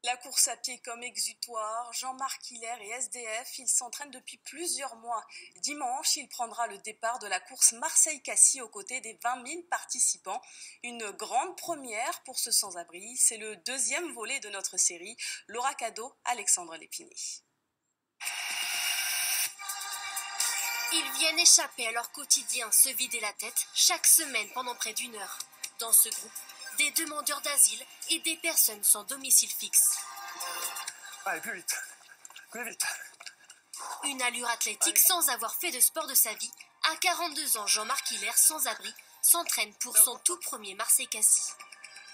La course à pied comme exutoire, Jean-Marc Hilaire et SDF, ils s'entraînent depuis plusieurs mois. Dimanche, il prendra le départ de la course Marseille-Cassis aux côtés des 20 000 participants. Une grande première pour ce sans-abri. C'est le deuxième volet de notre série. Laura Cadeau, Alexandre Lépiné. Ils viennent échapper à leur quotidien, se vider la tête chaque semaine pendant près d'une heure. Dans ce groupe, des demandeurs d'asile et des personnes sans domicile fixe. Allez, plus vite, plus vite. Une allure athlétique sans avoir fait de sport de sa vie. À 42 ans, Jean-Marc Hilaire, sans abri, s'entraîne pour son tout premier Marseille-Cassis.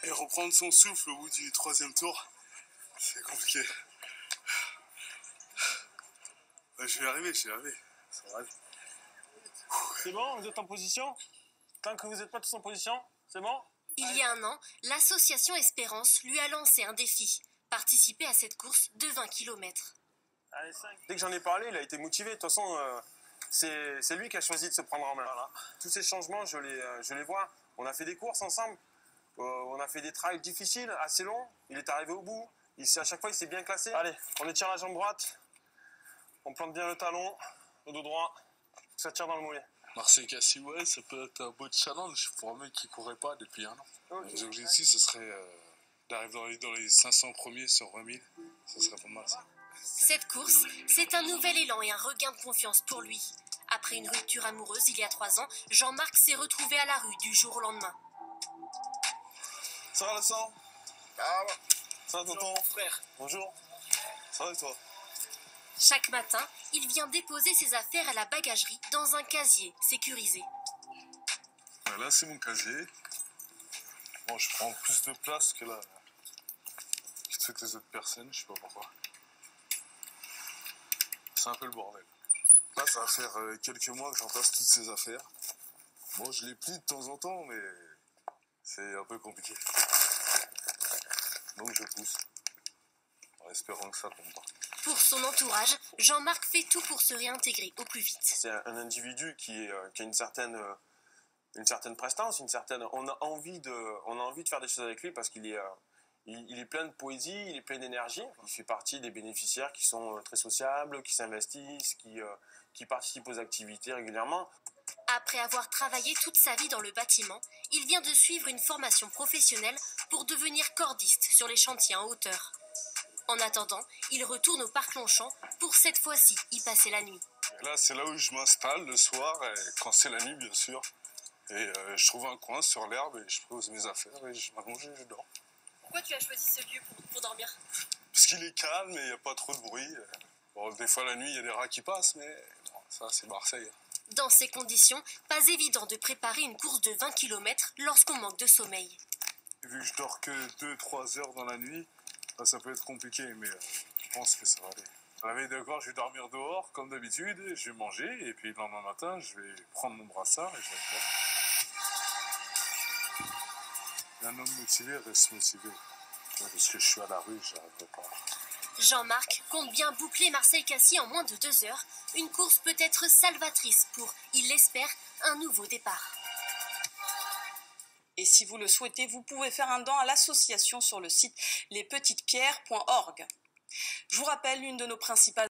Et reprendre son souffle au bout du troisième tour, c'est compliqué. Je vais y arriver, Ça va aller. C'est bon, vous êtes en position? Tant que vous n'êtes pas tous en position, c'est bon? Il y a un an, l'association Espérance lui a lancé un défi. Participer à cette course de 20 km. Allez, 5. Dès que j'en ai parlé, il a été motivé. De toute façon, c'est lui qui a choisi de se prendre en main. Voilà. Tous ces changements, je les vois. On a fait des courses ensemble. On a fait des trails difficiles, assez longs. Il est arrivé au bout. À chaque fois, il s'est bien classé. Allez, on étire la jambe droite. On plante bien le talon, le dos droit. Ça tire dans le mollet. Marseille-Cassis, ouais, ça peut être un beau challenge pour un mec qui ne courait pas depuis un an. Okay. Les objectifs, ce serait d'arriver dans les 500 premiers sur 20 000. Ça serait pas mal, ça. Cette course, c'est un nouvel élan et un regain de confiance pour lui. Après une rupture amoureuse il y a 3 ans, Jean-Marc s'est retrouvé à la rue du jour au lendemain. Ça va, le sang? Ah, ça va, tonton? Bonjour, frère. Bonjour. Ça va et toi? Chaque matin, il vient déposer ses affaires à la bagagerie dans un casier sécurisé. Là, c'est mon casier. Bon, je prends plus de place que les autres personnes, je sais pas pourquoi. C'est un peu le bordel. Là, ça va faire quelques mois que j'entasse toutes ces affaires. Bon, je les plie de temps en temps, mais c'est un peu compliqué. Donc, je pousse, en espérant que ça tombe pas. Pour son entourage, Jean-Marc fait tout pour se réintégrer au plus vite. C'est un individu qui a une certaine prestance, on a envie de faire des choses avec lui parce qu'il est plein de poésie, il est plein d'énergie. Il fait partie des bénéficiaires qui sont très sociables, qui s'investissent, qui participent aux activités régulièrement. Après avoir travaillé toute sa vie dans le bâtiment, il vient de suivre une formation professionnelle pour devenir cordiste sur les chantiers en hauteur. En attendant, il retourne au parc Longchamp pour cette fois-ci y passer la nuit. Et là, c'est là où je m'installe le soir, et quand c'est la nuit, bien sûr. Et je trouve un coin sur l'herbe et je pose mes affaires et je m'allonge et je dors. Pourquoi tu as choisi ce lieu pour dormir? Parce qu'il est calme et il n'y a pas trop de bruit. Bon, des fois, la nuit, il y a des rats qui passent, mais bon, ça, c'est Marseille. Dans ces conditions, pas évident de préparer une course de 20 km lorsqu'on manque de sommeil. Vu que je dors que 2-3 heures dans la nuit, ça peut être compliqué, mais je pense que ça va aller. La veille de corps, je vais dormir dehors, comme d'habitude, je vais manger, et puis le lendemain matin, je vais prendre mon brassard et je vais le faire. Un homme motivé reste motivé. Parce que je suis à la rue, j'arriverai pas. Jean-Marc compte bien boucler Marseille-Cassis en moins de 2 heures. Une course peut être salvatrice pour, il l'espère, un nouveau départ. Et si vous le souhaitez, vous pouvez faire un don à l'association sur le site lespetitespierres.org. Je vous rappelle l'une de nos principales